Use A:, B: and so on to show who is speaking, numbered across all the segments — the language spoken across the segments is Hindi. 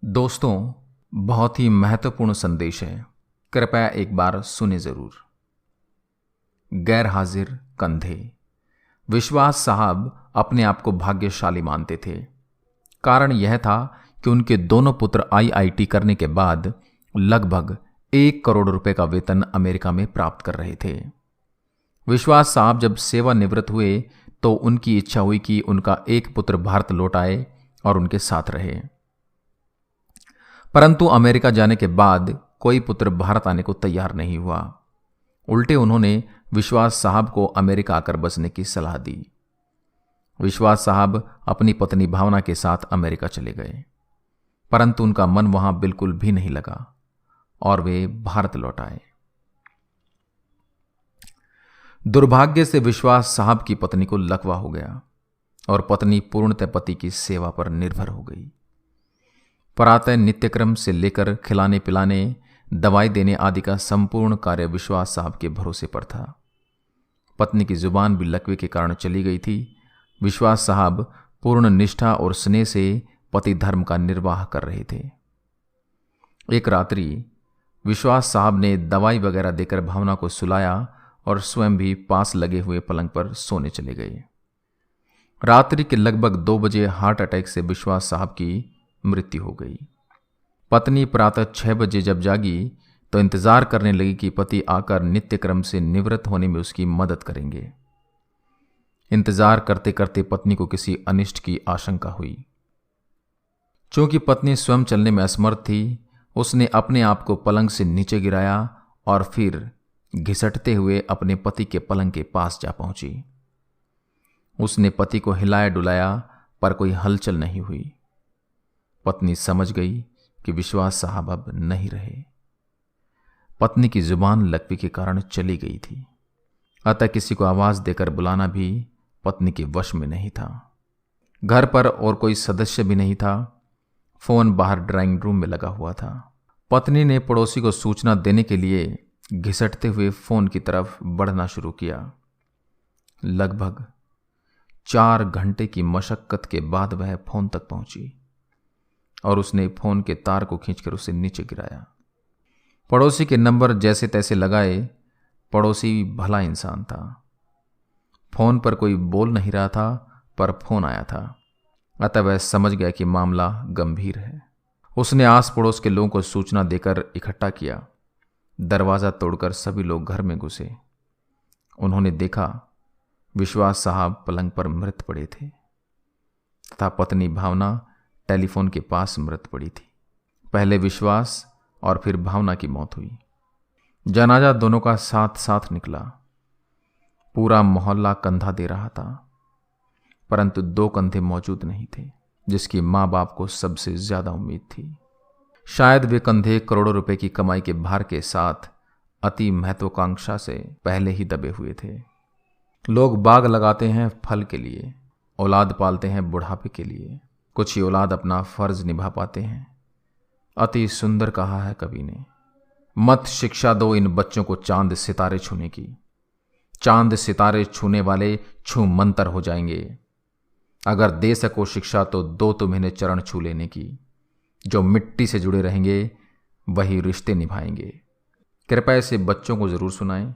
A: दोस्तों, बहुत ही महत्वपूर्ण संदेश है, कृपया एक बार सुने जरूर। गैर हाजिर कंधे। विश्वास साहब अपने आप को भाग्यशाली मानते थे। कारण यह था कि उनके दोनों पुत्र आईआईटी करने के बाद लगभग 1 करोड़ रुपए का वेतन अमेरिका में प्राप्त कर रहे थे। विश्वास साहब जब सेवानिवृत्त हुए तो उनकी इच्छा हुई कि उनका एक पुत्र भारत लौट आए और उनके साथ रहे। परंतु अमेरिका जाने के बाद कोई पुत्र भारत आने को तैयार नहीं हुआ। उल्टे उन्होंने विश्वास साहब को अमेरिका आकर बसने की सलाह दी। विश्वास साहब अपनी पत्नी भावना के साथ अमेरिका चले गए, परंतु उनका मन वहां बिल्कुल भी नहीं लगा और वे भारत लौट आए। दुर्भाग्य से विश्वास साहब की पत्नी को लकवा हो गया और पत्नी पूर्णतः पति की सेवा पर निर्भर हो गई। प्रातः नित्यक्रम से लेकर खिलाने पिलाने, दवाई देने आदि का संपूर्ण कार्य विश्वास साहब के भरोसे पर था। पत्नी की जुबान भी लकवे के कारण चली गई थी। विश्वास साहब पूर्ण निष्ठा और स्नेह से पति धर्म का निर्वाह कर रहे थे। एक रात्रि विश्वास साहब ने दवाई वगैरह देकर भावना को सुलाया और स्वयं भी पास लगे हुए पलंग पर सोने चले गए। रात्रि के लगभग 2 बजे हार्ट अटैक से विश्वास साहब की मृत्यु हो गई। पत्नी प्रातः 6 बजे जब जागी तो इंतजार करने लगी कि पति आकर नित्यक्रम से निवृत्त होने में उसकी मदद करेंगे। इंतजार करते करते पत्नी को किसी अनिष्ट की आशंका हुई। चूंकि पत्नी स्वयं चलने में असमर्थ थी, उसने अपने आप को पलंग से नीचे गिराया और फिर घिसटते हुए अपने पति के पलंग के पास जा पहुंची। उसने पति को हिलाया डुलाया पर कोई हलचल नहीं हुई। पत्नी समझ गई कि विश्वास साहब अब नहीं रहे। पत्नी की जुबान लकवे के कारण चली गई थी, अतः किसी को आवाज देकर बुलाना भी पत्नी के वश में नहीं था। घर पर और कोई सदस्य भी नहीं था। फोन बाहर ड्राइंग रूम में लगा हुआ था। पत्नी ने पड़ोसी को सूचना देने के लिए घिसटते हुए फोन की तरफ बढ़ना शुरू किया। लगभग 4 घंटे की मशक्कत के बाद वह फोन तक पहुंची और उसने फोन के तार को खींचकर उसे नीचे गिराया। पड़ोसी के नंबर जैसे तैसे लगाए। पड़ोसी भला इंसान था। फोन पर कोई बोल नहीं रहा था, पर फोन आया था, अतः वह समझ गया कि मामला गंभीर है। उसने आस पड़ोस के लोगों को सूचना देकर इकट्ठा किया। दरवाजा तोड़कर सभी लोग घर में घुसे। उन्होंने देखा विश्वास साहब पलंग पर मृत पड़े थे तथा पत्नी भावना टेलीफोन के पास मृत पड़ी थी। पहले विश्वास और फिर भावना की मौत हुई। जनाजा दोनों का साथ साथ निकला। पूरा मोहल्ला कंधा दे रहा था, परंतु 2 कंधे मौजूद नहीं थे जिसकी मां बाप को सबसे ज्यादा उम्मीद थी। शायद वे कंधे करोड़ों रुपए की कमाई के भार के साथ अति महत्वाकांक्षा से पहले ही दबे हुए थे। लोग बाग लगाते हैं फल के लिए, औलाद पालते हैं बुढ़ापे के लिए। कुछ ही औलाद अपना फर्ज निभा पाते हैं। अति सुंदर कहा है कवि ने, मत शिक्षा दो इन बच्चों को चांद सितारे छूने की। चांद सितारे छूने वाले छू मंतर हो जाएंगे। अगर दे सको शिक्षा तो दो तुम इन्हें चरण छू लेने की। जो मिट्टी से जुड़े रहेंगे वही रिश्ते निभाएंगे। कृपया इसे बच्चों को जरूर सुनाएं।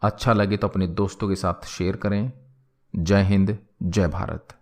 A: अच्छा लगे तो अपने दोस्तों के साथ शेयर करें। जय हिंद, जय भारत।